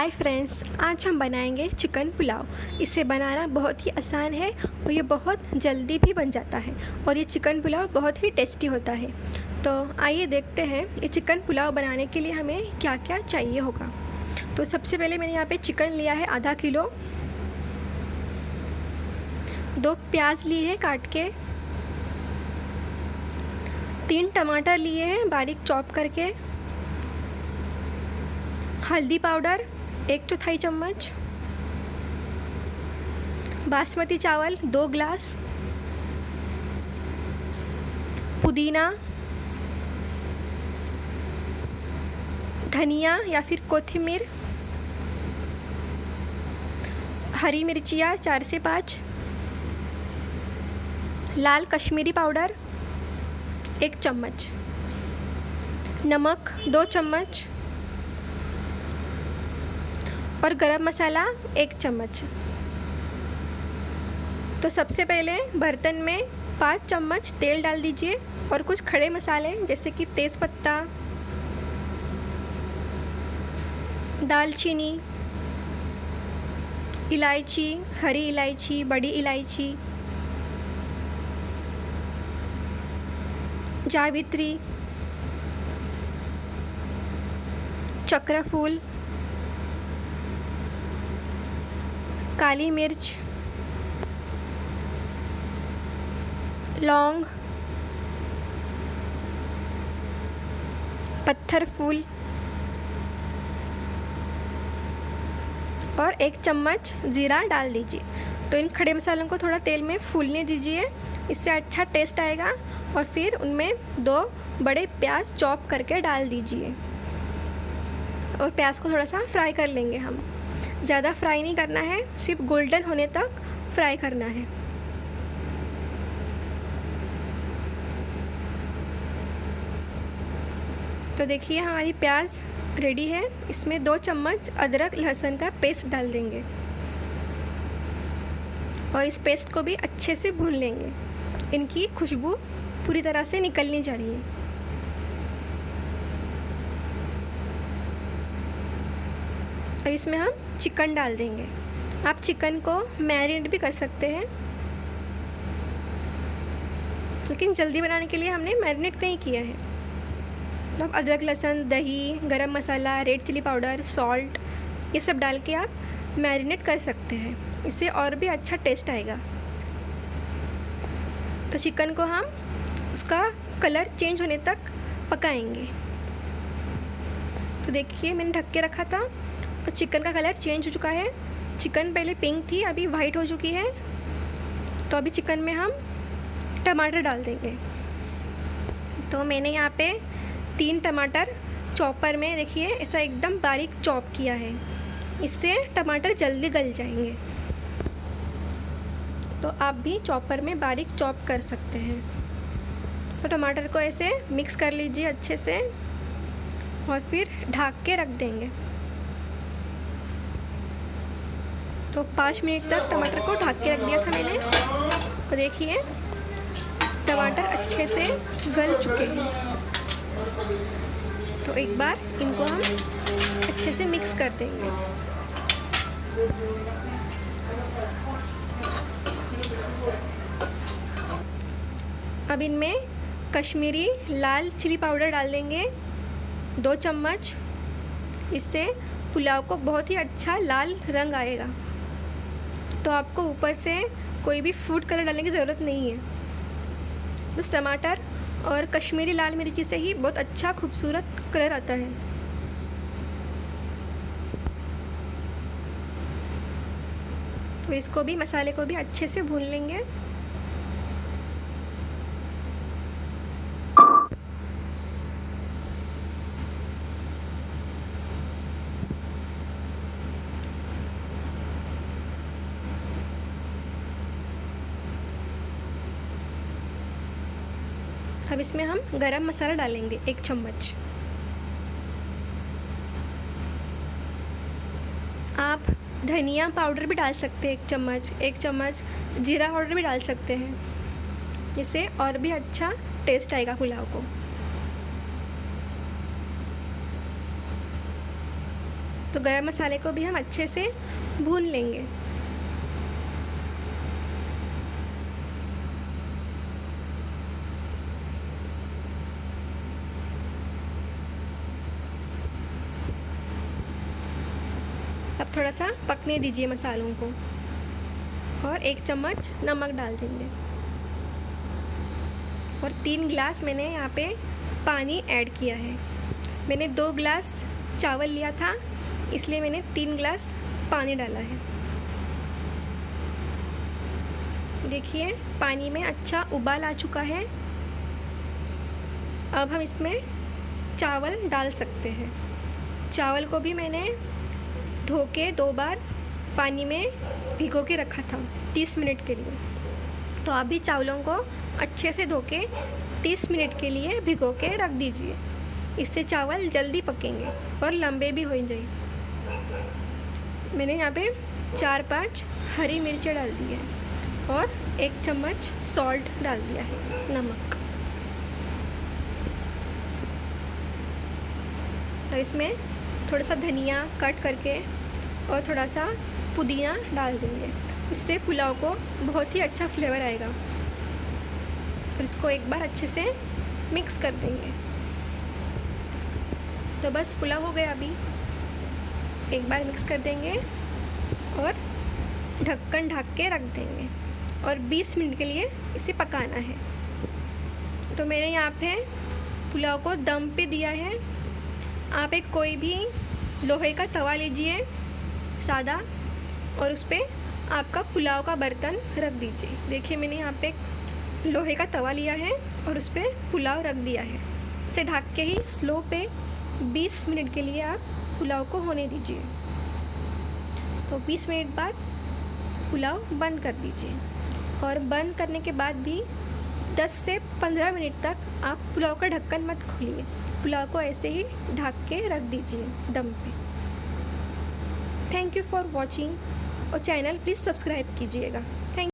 Hi friends, आज हम बनाएंगे चिकन पुलाव। इसे बनाना बहुत ही आसान है और ये बहुत जल्दी भी बन जाता है और ये चिकन पुलाव बहुत ही टेस्टी होता है। तो आइए देखते हैं ये चिकन पुलाव बनाने के लिए हमें क्या क्या चाहिए होगा। तो सबसे पहले मैंने यहाँ पे चिकन लिया है आधा किलो, 2 प्याज लिए हैं काट के, 3 टमाटर लिए हैं बारीक चॉप करके, हल्दी पाउडर 1/4 चम्मच, बासमती चावल 2 ग्लास, पुदीना, धनिया या फिर कोथिमीर, हरी मिर्चियाँ 4 से 5, लाल कश्मीरी पाउडर 1 चम्मच, नमक 2 चम्मच और गरम मसाला 1 चम्मच। तो सबसे पहले बर्तन में 5 चम्मच तेल डाल दीजिए और कुछ खड़े मसाले जैसे कि तेज़पत्ता, दालचीनी, इलायची, हरी इलायची, बड़ी इलायची, जावित्री, चक्रफूल, काली मिर्च, लौंग, पत्थर फूल और 1 चम्मच जीरा डाल दीजिए। तो इन खड़े मसालों को थोड़ा तेल में फूलने दीजिए, इससे अच्छा टेस्ट आएगा। और फिर उनमें 2 बड़े प्याज चॉप करके डाल दीजिए और प्याज को थोड़ा सा फ्राई कर लेंगे हम। ज़्यादा फ्राई नहीं करना है, सिर्फ गोल्डन होने तक फ्राई करना है। तो देखिए हमारी प्याज रेडी है। इसमें 2 चम्मच अदरक लहसुन का पेस्ट डाल देंगे और इस पेस्ट को भी अच्छे से भून लेंगे। इनकी खुशबू पूरी तरह से निकलनी चाहिए। अब इसमें हम चिकन डाल देंगे। आप चिकन को मैरिनेट भी कर सकते हैं, लेकिन जल्दी बनाने के लिए हमने मैरिनेट नहीं किया है। तो अदरक लहसुन, दही, गरम मसाला, रेड चिली पाउडर, सॉल्ट, ये सब डाल के आप मैरिनेट कर सकते हैं, इससे और भी अच्छा टेस्ट आएगा। तो चिकन को हम उसका कलर चेंज होने तक पकाएंगे। तो देखिए मैंने ढक के रखा था और चिकन का कलर चेंज हो चुका है। चिकन पहले पिंक थी, अभी वाइट हो चुकी है। तो अभी चिकन में हम टमाटर डाल देंगे। तो मैंने यहाँ पे 3 टमाटर चॉपर में देखिए ऐसा एकदम बारीक चॉप किया है, इससे टमाटर जल्दी गल जाएंगे। तो आप भी चॉपर में बारीक चॉप कर सकते हैं। तो टमाटर को ऐसे मिक्स कर लीजिए अच्छे से और फिर ढक के रख देंगे। तो 5 मिनट तक टमाटर को ढक के रख दिया था मैंने। तो देखिए टमाटर अच्छे से गल चुके हैं। तो एक बार इनको हम अच्छे से मिक्स कर देंगे। अब इनमें कश्मीरी लाल चिली पाउडर डाल देंगे 2 चम्मच। इससे पुलाव को बहुत ही अच्छा लाल रंग आएगा। तो आपको ऊपर से कोई भी फूड कलर डालने की ज़रूरत नहीं है, बस टमाटर और कश्मीरी लाल मिर्ची से ही बहुत अच्छा खूबसूरत कलर आता है। तो इसको भी, मसाले को भी अच्छे से भून लेंगे। अब इसमें हम गरम मसाला डालेंगे 1 चम्मच। आप धनिया पाउडर भी डाल सकते हैं 1 चम्मच, 1 चम्मच जीरा पाउडर भी डाल सकते हैं, इससे और भी अच्छा टेस्ट आएगा पुलाव को। तो गरम मसाले को भी हम अच्छे से भून लेंगे। अब थोड़ा सा पकने दीजिए मसालों को और 1 चम्मच नमक डाल देंगे और 3 गिलास मैंने यहाँ पे पानी ऐड किया है। मैंने 2 गिलास चावल लिया था, इसलिए मैंने 3 गिलास पानी डाला है। देखिए पानी में अच्छा उबाल आ चुका है। अब हम इसमें चावल डाल सकते हैं। चावल को भी मैंने धो के 2 बार पानी में भिगो के रखा था 30 मिनट के लिए। तो आप भी चावलों को अच्छे से धो के 30 मिनट के लिए भिगो के रख दीजिए। इससे चावल जल्दी पकेंगे और लंबे भी हो जाएंगे। मैंने यहाँ पे 4-5 हरी मिर्चें डाल दी है और 1 चम्मच सॉल्ट डाल दिया है, नमक। तो इसमें थोड़ा सा धनिया कट करके और थोड़ा सा पुदीना डाल देंगे। इससे पुलाव को बहुत ही अच्छा फ्लेवर आएगा। और इसको एक बार अच्छे से मिक्स कर देंगे। तो बस पुलाव हो गया। अभी एक बार मिक्स कर देंगे और ढक्कन ढक के रख देंगे और 20 मिनट के लिए इसे पकाना है। तो मैंने यहाँ पे पुलाव को दम पे दिया है। आप एक कोई भी लोहे का तवा लीजिए सादा और उस पर आपका पुलाव का बर्तन रख दीजिए। देखिए मैंने यहाँ पे लोहे का तवा लिया है और उस पर पुलाव रख दिया है। इसे ढक के ही स्लो पे 20 मिनट के लिए आप पुलाव को होने दीजिए। तो 20 मिनट बाद पुलाव बंद कर दीजिए और बंद करने के बाद भी 10 से 15 मिनट तक आप पुलाव का ढक्कन मत खोलिए। पुलाव को ऐसे ही ढक के रख दीजिए दम पे। थैंक यू फॉर वॉचिंग और चैनल प्लीज़ सब्सक्राइब कीजिएगा।